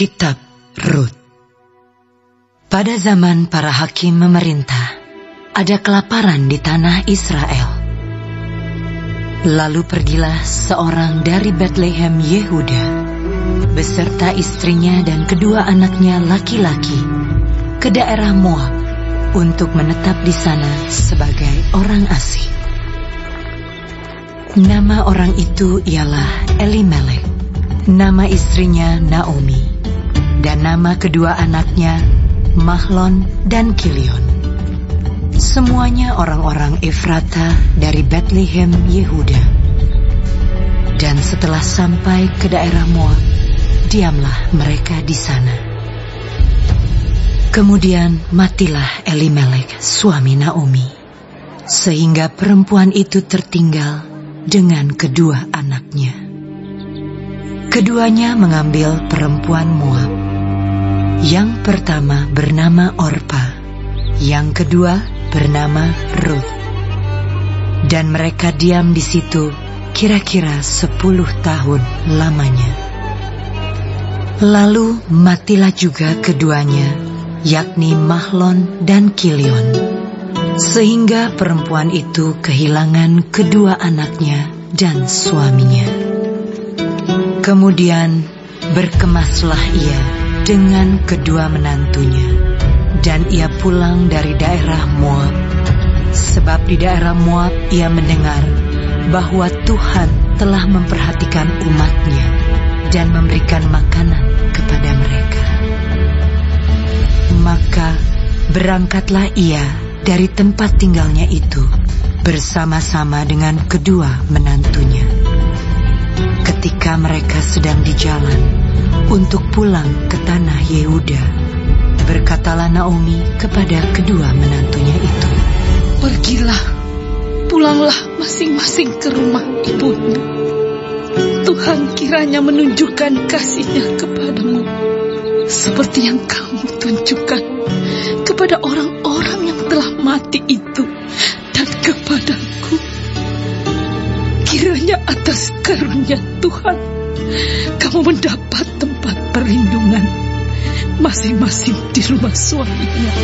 Kitab Rut. Pada zaman para hakim memerintah, ada kelaparan di tanah Israel. Lalu pergilah seorang dari Betlehem Yehuda, beserta istrinya dan kedua anaknya laki-laki, ke daerah Moab untuk menetap di sana sebagai orang asing. Nama orang itu ialah Elimelek, nama istrinya Naomi, dan nama kedua anaknya Mahlon dan Kilion. Semuanya orang-orang Efrata dari Betlehem Yehuda. Dan setelah sampai ke daerah Moab, diamlah mereka di sana. Kemudian matilah Elimelek suami Naomi, sehingga perempuan itu tertinggal dengan kedua anaknya. Keduanya mengambil perempuan Moab. Yang pertama bernama Orpa, yang kedua bernama Rut. Dan mereka diam di situ kira-kira 10 tahun lamanya. Lalu matilah juga keduanya, yakni Mahlon dan Kilion, sehingga perempuan itu kehilangan kedua anaknya dan suaminya. Kemudian berkemaslah ia dengan kedua menantunya, dan ia pulang dari daerah Moab, sebab di daerah Moab ia mendengar bahwa Tuhan telah memperhatikan umatnya dan memberikan makanan kepada mereka. Maka berangkatlah ia dari tempat tinggalnya itu bersama-sama dengan kedua menantunya. Ketika mereka sedang di jalan untuk pulang ke tanah Yehuda, berkatalah Naomi kepada kedua menantunya itu, "Pergilah, pulanglah masing-masing ke rumah ibumu. Tuhan kiranya menunjukkan kasih-Nya kepadamu, seperti yang kamu tunjukkan kepada orang-orang yang telah mati itu dan kepadaku. Kiranya atas karunia Tuhan kamu mendapat tempat perlindungan masing-masing di rumah suaminya."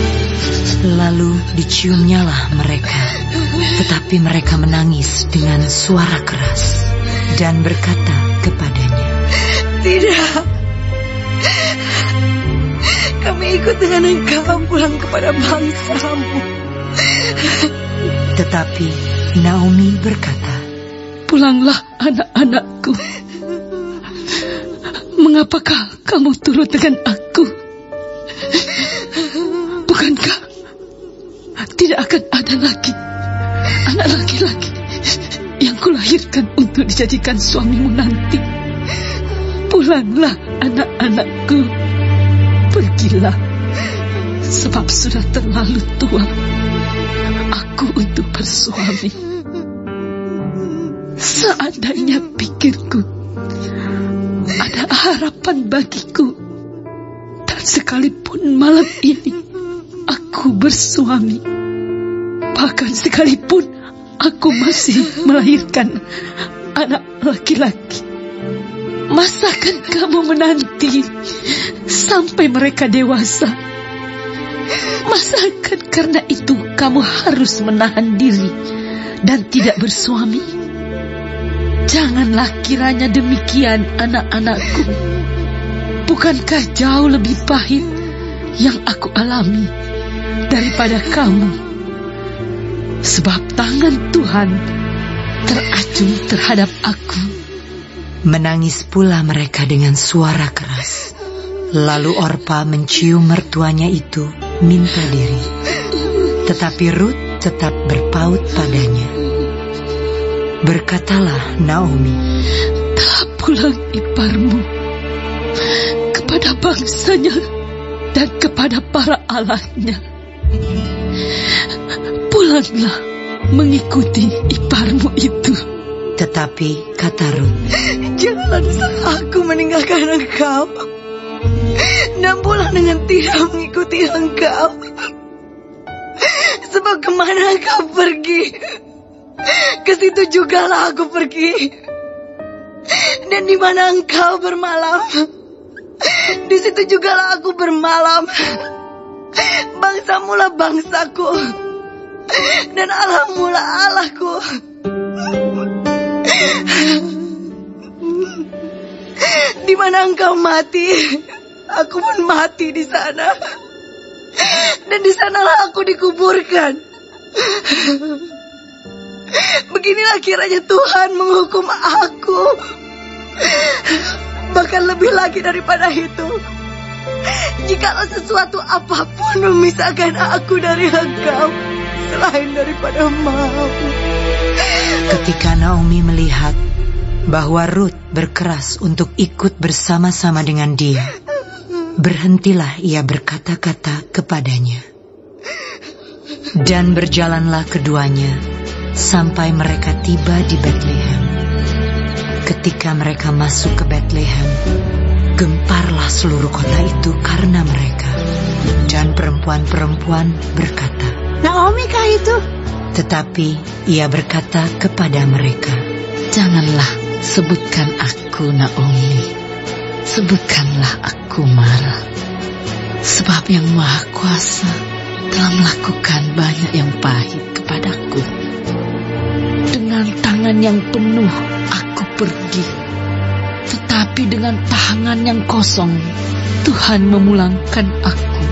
Lalu diciumnyalah mereka, tetapi mereka menangis dengan suara keras dan berkata kepadanya, "Tidak, kami ikut dengan engkau pulang kepada bangsamu." Tetapi Naomi berkata, "Pulanglah anak-anakku. Mengapakah kamu turut dengan aku? Bukankah tidak akan ada lagi anak laki-laki yang kulahirkan untuk dijadikan suamimu nanti? Pulanglah anak-anakku, pergilah, sebab sudah terlalu tua aku untuk bersuami. Seandainya pikirku ada harapan bagiku, dan sekalipun malam ini aku bersuami, bahkan sekalipun aku masih melahirkan anak laki-laki, masakan kamu menanti sampai mereka dewasa? Masakan karena itu kamu harus menahan diri dan tidak bersuami? Janganlah kiranya demikian, anak-anakku. Bukankah jauh lebih pahit yang aku alami daripada kamu? Sebab tangan Tuhan teracung terhadap aku." Menangis pula mereka dengan suara keras. Lalu Orpa mencium mertuanya itu minta diri, tetapi Rut tetap berpaut padanya. Berkatalah Naomi, "Telah pulang iparmu kepada bangsanya dan kepada para allahnya. Pulanglah mengikuti iparmu itu." Tetapi kata Rut, "Janganlah aku meninggalkan engkau dan pulang dengan tidak mengikuti engkau. Sebab kemana engkau pergi, ke situ jugalah aku pergi. Dan di mana engkau bermalam, di situ jugalah aku bermalam. Bangsamu lah bangsaku, dan Allahmu lah Allahku. Di mana engkau mati, aku pun mati di sana. Dan di sanalah aku dikuburkan. Beginilah kiranya Tuhan menghukum aku. Bahkan lebih lagi daripada itu, jikalau sesuatu apapun memisahkan aku dari engkau selain daripada maut. Ketika Naomi melihat bahwa Ruth berkeras untuk ikut bersama-sama dengan dia, berhentilah ia berkata-kata kepadanya. Dan berjalanlah keduanya sampai mereka tiba di Betlehem. Ketika mereka masuk ke Betlehem, gemparlah seluruh kota itu karena mereka. Dan perempuan-perempuan berkata, Naomi kah itu? tetapi ia berkata kepada mereka, Janganlah sebutkan aku Naomi, sebutkanlah aku Mara. Sebab yang Maha Kuasa telah melakukan banyak yang pahit kepadaku. Dengan tangan yang penuh aku pergi, tetapi dengan tangan yang kosong Tuhan memulangkan aku.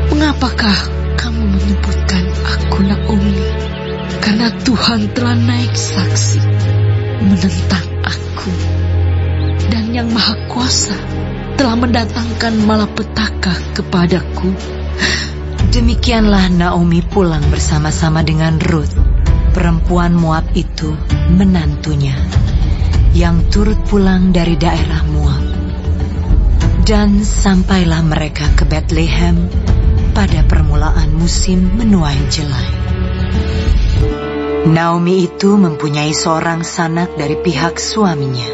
Mengapakah kamu menyebutkan aku Naomi? Karena Tuhan telah naik saksi menentang aku, dan yang Maha Kuasa telah mendatangkan malapetaka kepadaku. Demikianlah Naomi pulang bersama-sama dengan Ruth, perempuan Moab itu, menantunya, yang turut pulang dari daerah Moab. Dan sampailah mereka ke Betlehem pada permulaan musim menuai jelai. Naomi itu mempunyai seorang sanak dari pihak suaminya,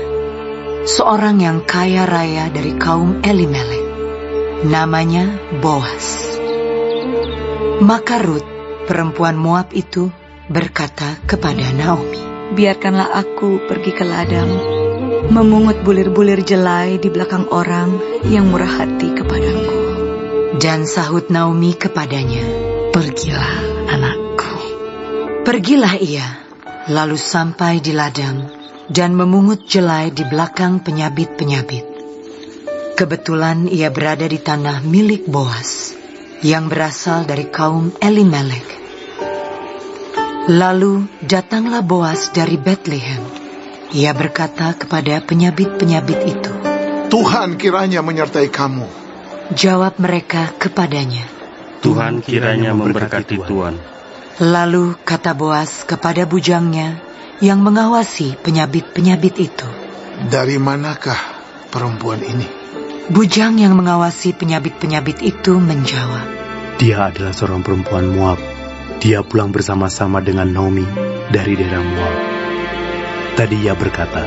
seorang yang kaya raya dari kaum Elimelek, namanya Boas. Maka Ruth, perempuan Moab itu, berkata kepada Naomi, Biarkanlah aku pergi ke ladang, memungut bulir-bulir jelai di belakang orang yang murah hati kepadaku. Dan sahut Naomi kepadanya, Pergilah anakku. Pergilah ia, lalu sampai di ladang, dan memungut jelai di belakang penyabit-penyabit. Kebetulan ia berada di tanah milik Boas, yang berasal dari kaum Elimelek. Lalu datanglah Boas dari Betlehem. Ia berkata kepada penyabit-penyabit itu, Tuhan kiranya menyertai kamu. Jawab mereka kepadanya, Tuhan kiranya memberkati Tuhan. Lalu kata Boas kepada bujangnya yang mengawasi penyabit-penyabit itu, Dari manakah perempuan ini? Bujang yang mengawasi penyabit-penyabit itu menjawab, Dia adalah seorang perempuan Moab. Dia pulang bersama-sama dengan Naomi dari daerah Moab. Tadi ia berkata,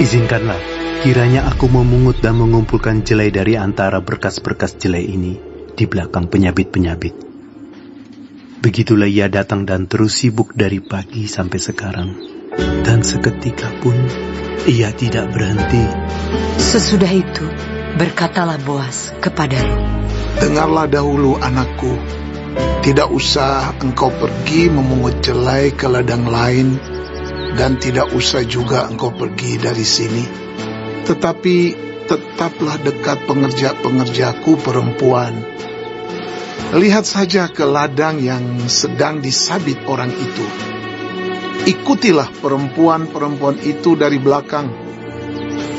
Izinkanlah kiranya aku memungut dan mengumpulkan jelai dari antara berkas-berkas jelai ini di belakang penyabit-penyabit. Begitulah ia datang dan terus sibuk dari pagi sampai sekarang, dan seketika pun ia tidak berhenti. Sesudah itu berkatalah Boas kepada Ruth, Dengarlah dahulu anakku, tidak usah engkau pergi memungut jelai ke ladang lain, dan tidak usah juga engkau pergi dari sini. Tetapi tetaplah dekat pengerja-pengerjaku perempuan. Lihat saja ke ladang yang sedang disabit orang itu. Ikutilah perempuan-perempuan itu dari belakang,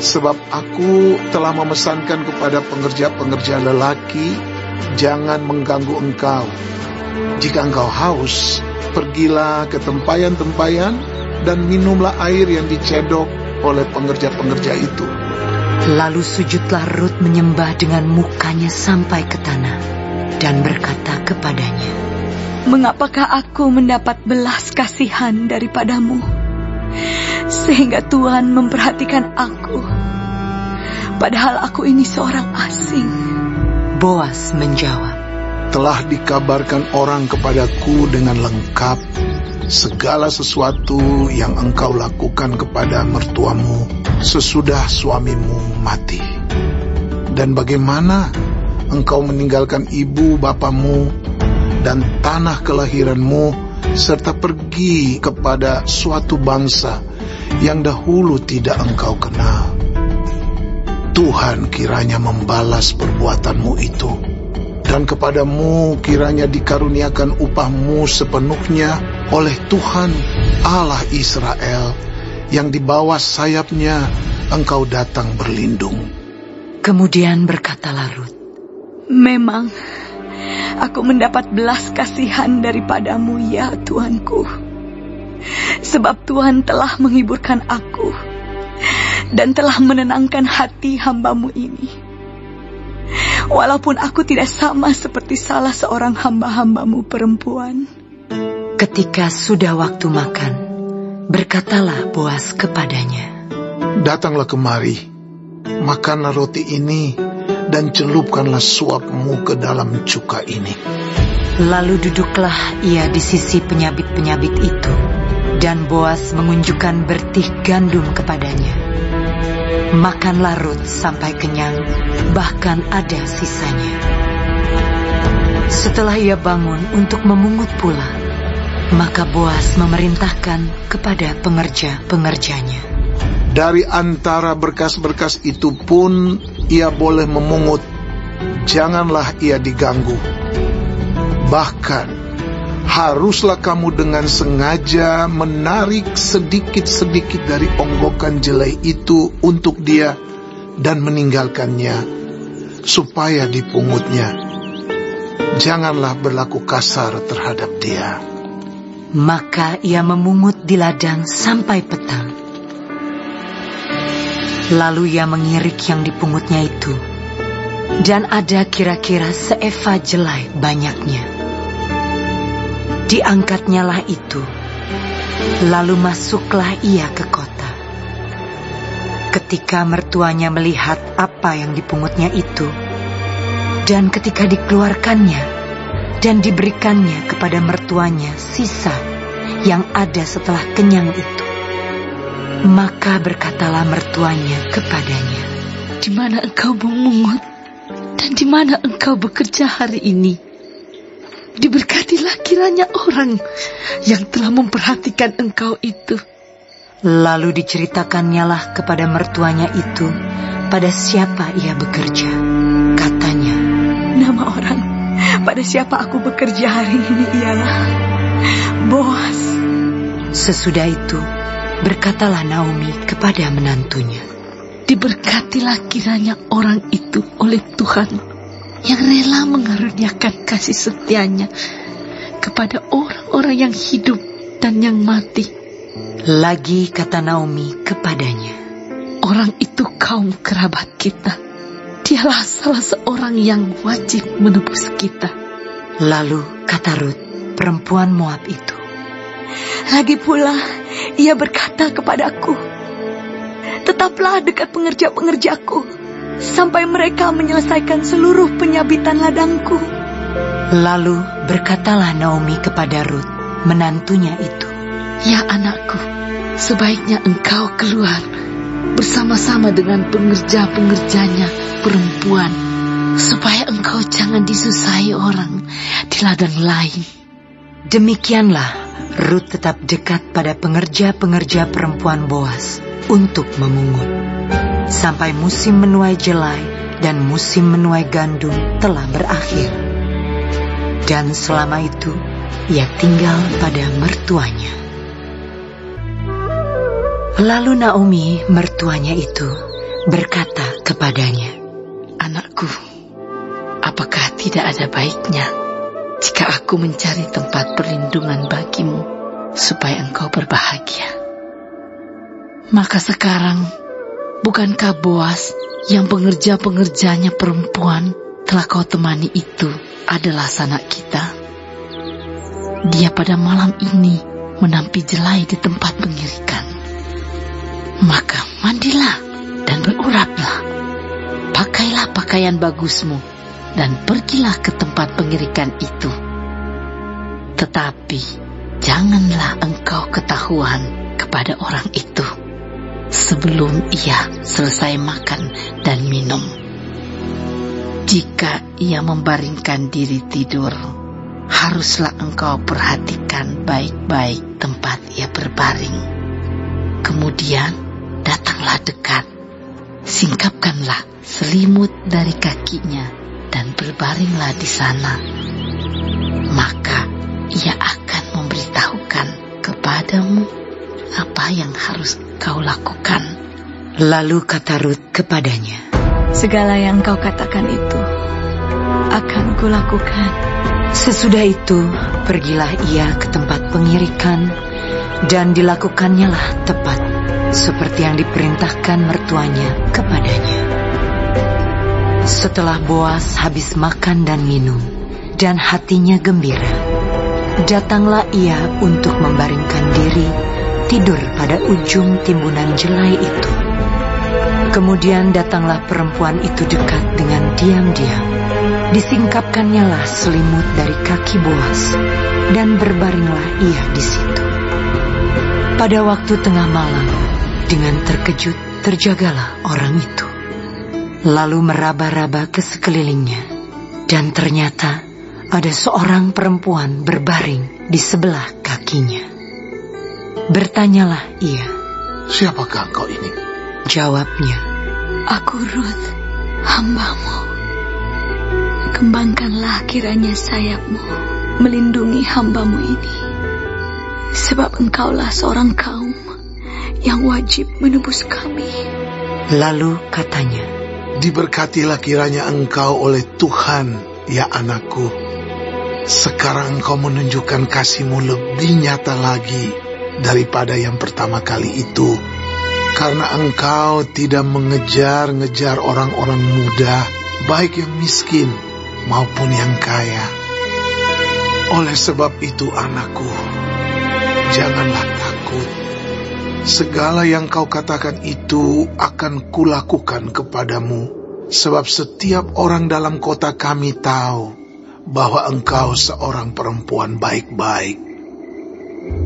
sebab aku telah memesankan kepada pengerja-pengerja lelaki, jangan mengganggu engkau. Jika engkau haus, pergilah ke tempayan-tempayan dan minumlah air yang dicedok oleh pengerja-pengerja itu. Lalu sujudlah Ruth menyembah dengan mukanya sampai ke tanah, dan berkata kepadanya, Mengapakah aku mendapat belas kasihan daripadamu, sehingga Tuhan memperhatikan aku, padahal aku ini seorang asing? Boas menjawab, Telah dikabarkan orang kepadaku dengan lengkap segala sesuatu yang engkau lakukan kepada mertuamu sesudah suamimu mati. Dan bagaimana engkau meninggalkan ibu bapamu dan tanah kelahiranmu, serta pergi kepada suatu bangsa yang dahulu tidak engkau kenal. Tuhan kiranya membalas perbuatanmu itu, dan kepadamu kiranya dikaruniakan upahmu sepenuhnya oleh Tuhan Allah Israel, yang di bawah sayapnya engkau datang berlindung. Kemudian berkatalah Rut, Memang aku mendapat belas kasihan daripadamu, ya Tuanku. Sebab Tuhan telah menghiburkan aku dan telah menenangkan hati hamba-Mu ini. Walaupun aku tidak sama seperti salah seorang hamba-hamba-Mu perempuan. Ketika sudah waktu makan, berkatalah Boas kepadanya, Datanglah kemari, makanlah roti ini, dan celupkanlah suapmu ke dalam cuka ini. Lalu duduklah ia di sisi penyabit-penyabit itu, dan Boas mengunjukkan bertih gandum kepadanya. Makanlah Rut sampai kenyang, bahkan ada sisanya. Setelah ia bangun untuk memungut pula, maka Boas memerintahkan kepada pengerja-pengerjanya, Dari antara berkas-berkas itu pun ia boleh memungut, janganlah ia diganggu. Bahkan haruslah kamu dengan sengaja menarik sedikit-sedikit dari onggokan jelai itu untuk dia dan meninggalkannya, supaya dipungutnya. Janganlah berlaku kasar terhadap dia. Maka ia memungut di ladang sampai petang. Lalu ia mengirik yang dipungutnya itu, dan ada kira-kira seeva jelai banyaknya. Diangkatnyalah itu, lalu masuklah ia ke kota. Ketika mertuanya melihat apa yang dipungutnya itu, dan ketika dikeluarkannya dan diberikannya kepada mertuanya sisa yang ada setelah kenyang itu, maka berkatalah mertuanya kepadanya, Di mana engkau memungut dan di mana engkau bekerja hari ini? Diberkatilah kiranya orang yang telah memperhatikan engkau itu. Lalu diceritakannya kepada mertuanya itu pada siapa ia bekerja. Katanya, Nama orang pada siapa aku bekerja hari ini ialah Boas. Sesudah itu berkatalah Naomi kepada menantunya, Diberkatilah kiranya orang itu oleh Tuhan yang rela mengaruniakan kasih setianya kepada orang-orang yang hidup dan yang mati. Lagi kata Naomi kepadanya, Orang itu kaum kerabat kita. Dialah salah seorang yang wajib menebus kita. Lalu kata Rut, perempuan Moab itu, Lagi pula ia berkata kepadaku, Tetaplah dekat pengerja-pengerjaku sampai mereka menyelesaikan seluruh penyabitan ladangku. Lalu berkatalah Naomi kepada Rut, menantunya itu, Ya anakku, sebaiknya engkau keluar bersama-sama dengan pengerja-pengerjanya perempuan, supaya engkau jangan disusahi orang di ladang lain. Demikianlah Rut tetap dekat pada pengerja-pengerja perempuan Boas untuk memungut, sampai musim menuai jelai dan musim menuai gandum telah berakhir. Dan selama itu ia tinggal pada mertuanya. Lalu Naomi, mertuanya itu, berkata kepadanya, Anakku, apakah tidak ada baiknya jika aku mencari tempat perlindungan bagimu supaya engkau berbahagia? Maka sekarang, bukankah Boas yang pengerja-pengerjanya perempuan telah kau temani itu adalah sanak kita? Dia pada malam ini menampi jelai di tempat pengirikan. Maka mandilah dan beruraplah. Pakailah pakaian bagusmu dan pergilah ke tempat pengirikan itu. Tetapi janganlah engkau ketahuan kepada orang itu sebelum ia selesai makan dan minum. Jika ia membaringkan diri tidur, haruslah engkau perhatikan baik-baik tempat ia berbaring. Kemudian datanglah dekat, singkapkanlah selimut dari kakinya dan berbaringlah di sana. Maka ia akan memberitahukan kepadamu apa yang harus kau lakukan. Lalu kata Rut kepadanya, segala yang kau katakan itu akan kulakukan. Sesudah itu pergilah ia ke tempat pengirikan, dan dilakukannya tepat seperti yang diperintahkan mertuanya kepadanya. Setelah Boas habis makan dan minum, dan hatinya gembira, datanglah ia untuk membaringkan diri tidur pada ujung timbunan jelai itu. Kemudian datanglah perempuan itu dekat dengan diam-diam. Disingkapkannya selimut dari kaki Boas, dan berbaringlah ia di situ. Pada waktu tengah malam, dengan terkejut terjagalah orang itu. Lalu meraba-raba ke sekelilingnya, dan ternyata ada seorang perempuan berbaring di sebelah kakinya. Bertanyalah ia, siapakah engkau ini? Jawabnya, aku Rut, hambamu. Kembangkanlah kiranya sayapmu melindungi hambamu ini, sebab engkaulah seorang kaum yang wajib menebus kami. Lalu katanya, diberkatilah kiranya engkau oleh Tuhan, ya anakku. Sekarang engkau menunjukkan kasih-Mu lebih nyata lagi daripada yang pertama kali itu, karena engkau tidak mengejar-ngejar orang-orang muda, baik yang miskin maupun yang kaya. Oleh sebab itu anakku, janganlah takut. Segala yang kau katakan itu akan kulakukan kepadamu, sebab setiap orang dalam kota kami tahu bahwa engkau seorang perempuan baik-baik.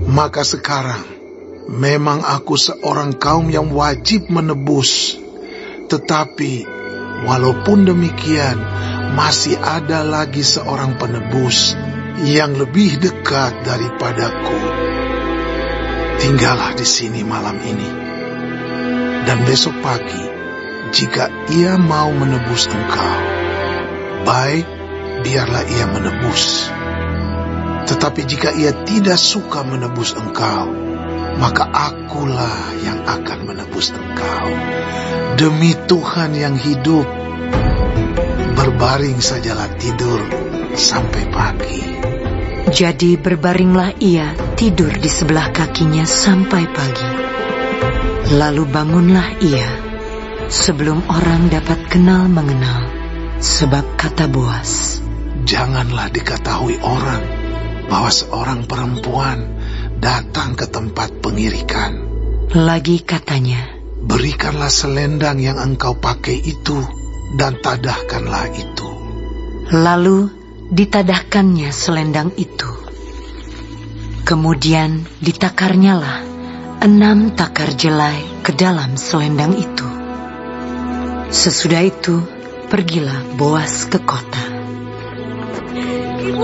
Maka sekarang memang aku seorang kaum yang wajib menebus, tetapi walaupun demikian masih ada lagi seorang penebus yang lebih dekat daripadaku. Tinggallah di sini malam ini, dan besok pagi jika ia mau menebus engkau, baik, biarlah ia menebus. Tetapi jika ia tidak suka menebus engkau, maka akulah yang akan menebus engkau. Demi Tuhan yang hidup, berbaring sajalah tidur sampai pagi. Jadi berbaringlah ia tidur di sebelah kakinya sampai pagi. Lalu bangunlah ia sebelum orang dapat kenal mengenal, sebab kata Boas, janganlah diketahui orang bahwa seorang perempuan datang ke tempat pengirikan. Lagi katanya, berikanlah selendang yang engkau pakai itu, dan tadahkanlah itu. Lalu ditadahkannya selendang itu. Kemudian ditakarnyalah 6 takar jelai ke dalam selendang itu. Sesudah itu pergilah Boas ke kota.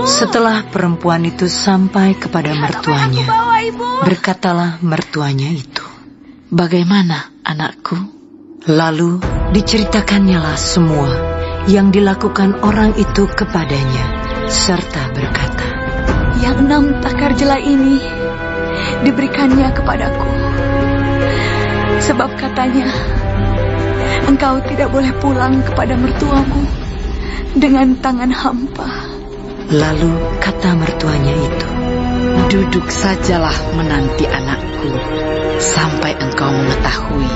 Setelah perempuan itu sampai kepada mertuanya, berkatalah mertuanya itu, bagaimana anakku? Lalu diceritakannya semua yang dilakukan orang itu kepadanya, serta berkata, yang 6 takar jelai ini diberikannya kepadaku, sebab katanya, engkau tidak boleh pulang kepada mertuamu dengan tangan hampa. Lalu kata mertuanya itu, duduk sajalah menanti anakku, sampai engkau mengetahui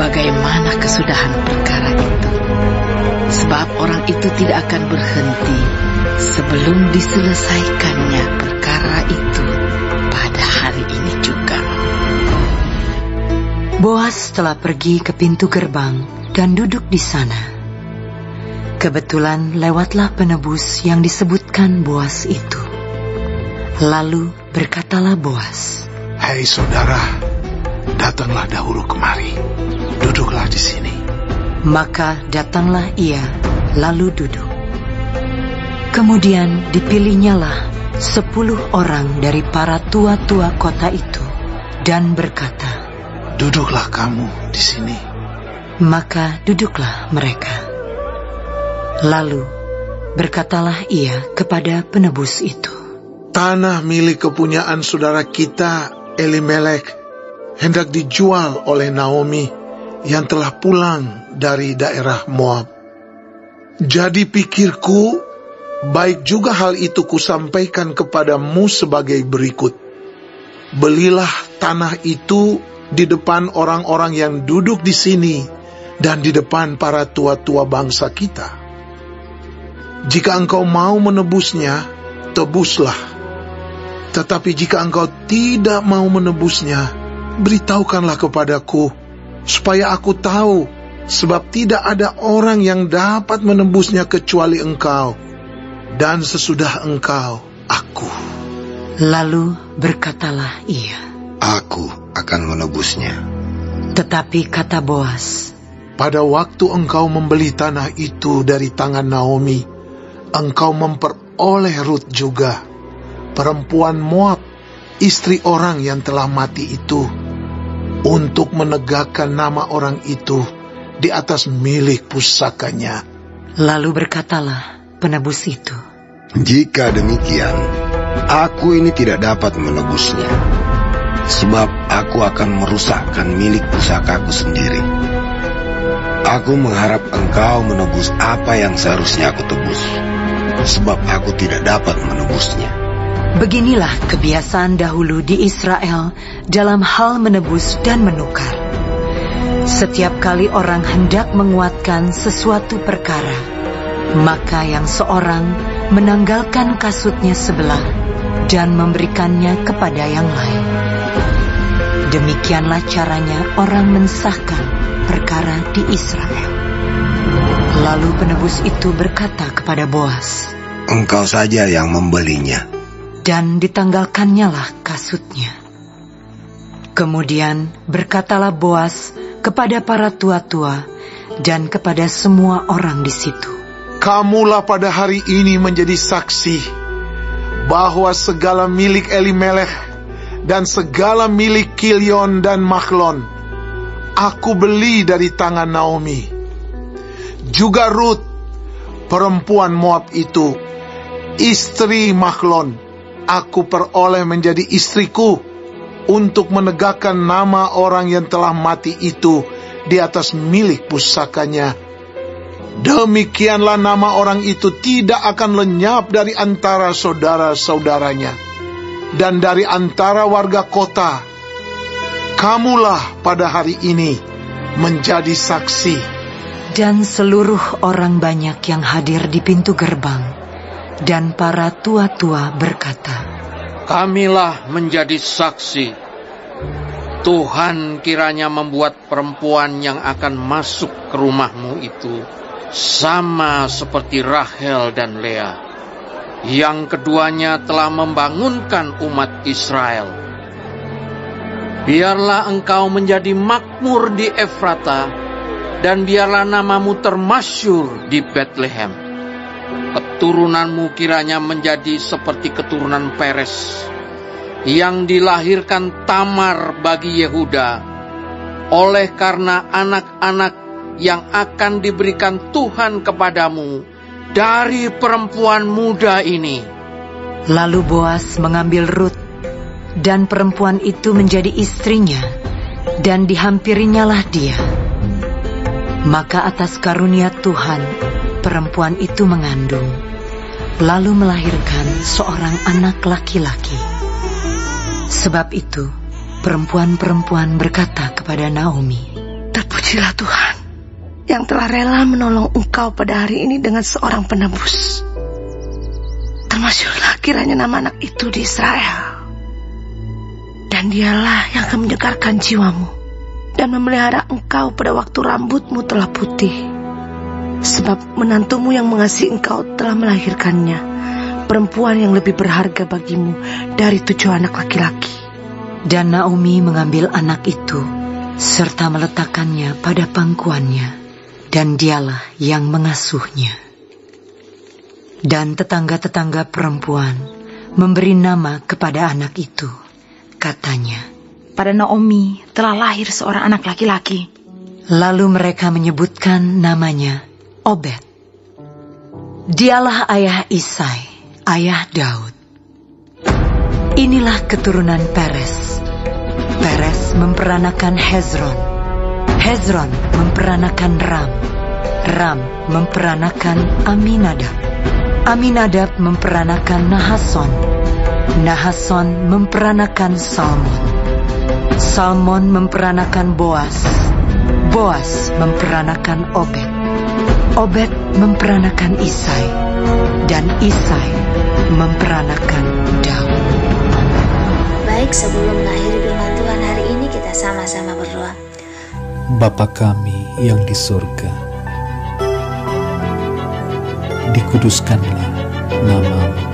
bagaimana kesudahan perkara itu. Sebab orang itu tidak akan berhenti sebelum diselesaikannya perkara itu pada hari ini juga. Boas telah pergi ke pintu gerbang dan duduk di sana. Kebetulan lewatlah penebus yang disebutkan Boas itu. Lalu berkatalah Boas, hei saudara, datanglah dahulu kemari, duduklah di sini. Maka datanglah ia lalu duduk. Kemudian dipilihnyalah 10 orang dari para tua-tua kota itu dan berkata, "Duduklah kamu di sini." Maka duduklah mereka. Lalu berkatalah ia kepada penebus itu, "Tanah milik kepunyaan saudara kita Elimelek hendak dijual oleh Naomi yang telah pulang dari daerah Moab. Jadi pikirku, baik juga hal itu kusampaikan kepadamu sebagai berikut. Belilah tanah itu di depan orang-orang yang duduk di sini dan di depan para tua-tua bangsa kita. Jika engkau mau menebusnya, tebuslah. Tetapi jika engkau tidak mau menebusnya, beritahukanlah kepadaku, supaya aku tahu, sebab tidak ada orang yang dapat menebusnya kecuali engkau, dan sesudah engkau, aku." Lalu berkatalah ia, "Aku akan menebusnya." Tetapi kata Boas, "Pada waktu engkau membeli tanah itu dari tangan Naomi, engkau memperoleh Rut juga, perempuan Moab, istri orang yang telah mati itu, untuk menegakkan nama orang itu di atas milik pusakanya." Lalu berkatalah penebus itu, "Jika demikian, aku ini tidak dapat menebusnya, sebab aku akan merusakkan milik pusakaku sendiri. Aku mengharap engkau menebus apa yang seharusnya aku tebus, sebab aku tidak dapat menebusnya." Beginilah kebiasaan dahulu di Israel dalam hal menebus dan menukar. Setiap kali orang hendak menguatkan sesuatu perkara, maka yang seorang menanggalkan kasutnya sebelah dan memberikannya kepada yang lain. Demikianlah caranya orang mensahkan perkara di Israel. Lalu penebus itu berkata kepada Boas, "Engkau saja yang membelinya." Dan ditanggalkannyalah kasutnya. Kemudian berkatalah Boas kepada para tua-tua dan kepada semua orang di situ, "Kamulah pada hari ini menjadi saksi bahwa segala milik Elimelek dan segala milik Kilion dan Mahlon aku beli dari tangan Naomi. Juga Rut, perempuan Moab itu, istri Mahlon, aku peroleh menjadi istriku untuk menegakkan nama orang yang telah mati itu di atas milik pusakanya. Demikianlah nama orang itu tidak akan lenyap dari antara saudara-saudaranya dan dari antara warga kota. Kamulah pada hari ini menjadi saksi." Dan seluruh orang banyak yang hadir di pintu gerbang dan para tua-tua berkata, "Kamilah menjadi saksi. Tuhan kiranya membuat perempuan yang akan masuk ke rumahmu itu sama seperti Rahel dan Lea, yang keduanya telah membangunkan umat Israel. Biarlah engkau menjadi makmur di Efrata, dan biarlah namamu termasyhur di Betlehem. Keturunanmu kiranya menjadi seperti keturunan Peres, yang dilahirkan Tamar bagi Yehuda, oleh karena anak-anak yang akan diberikan Tuhan kepadamu dari perempuan muda ini." Lalu Boas mengambil Rut, dan perempuan itu menjadi istrinya, dan dihampirinyalah dia. Maka atas karunia Tuhan, perempuan itu mengandung, lalu melahirkan seorang anak laki-laki. Sebab itu, perempuan-perempuan berkata kepada Naomi, "Terpujilah Tuhan yang telah rela menolong engkau pada hari ini dengan seorang penebus. Termasyhurlah kiranya nama anak itu di Israel. Dan dialah yang akan menyegarkan jiwamu dan memelihara engkau pada waktu rambutmu telah putih. Sebab menantumu yang mengasihi engkau telah melahirkannya, perempuan yang lebih berharga bagimu dari 7 anak laki-laki." Dan Naomi mengambil anak itu serta meletakkannya pada pangkuannya dan dialah yang mengasuhnya. Dan tetangga-tetangga perempuan memberi nama kepada anak itu. Katanya, pada Naomi telah lahir seorang anak laki-laki. Lalu mereka menyebutkan namanya Obed. Dialah ayah Isai, ayah Daud. Inilah keturunan Peres. Peres memperanakan Hezron. Hezron memperanakan Ram. Ram memperanakan Aminadab. Aminadab memperanakan Nahason. Nahason memperanakan Salmon. Salmon memperanakan Boas. Boas memperanakan Obed. Obed memperanakan Isai. Dan Isai memperanakan Daud. Baik, sebelum mengakhiri firman Tuhan hari ini, kita sama-sama berdoa. Bapa kami yang di surga, dikuduskanlah nama-Mu.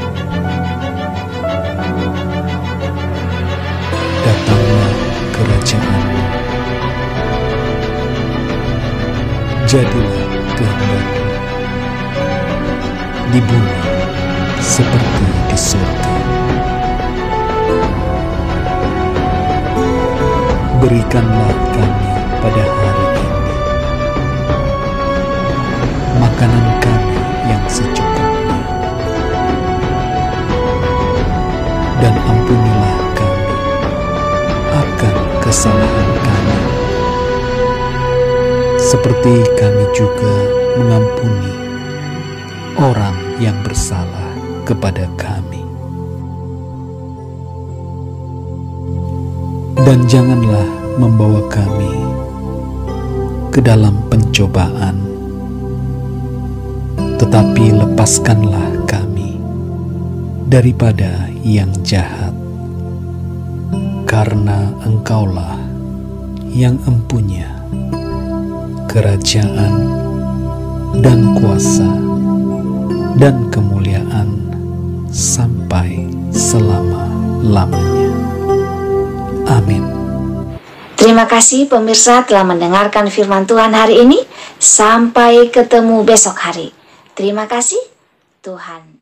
Datanglah kerajaan-Mu. Jadilah kehendak-Mu di bumi seperti di surga. Berikanlah kami pada hari ini makanan kami yang secukupnya, dan ampunilah kami akan kesalahan kami, seperti kami juga mengampuni orang yang bersalah kepada kami. Dan janganlah membawa kami ke dalam pencobaan, tetapi lepaskanlah kami daripada yang jahat, karena Engkaulah yang empunya kerajaan dan kuasa dan kemuliaan sampai selama-lamanya. Amin. Terima kasih pemirsa telah mendengarkan firman Tuhan hari ini. Sampai ketemu besok hari. Terima kasih. Tuhan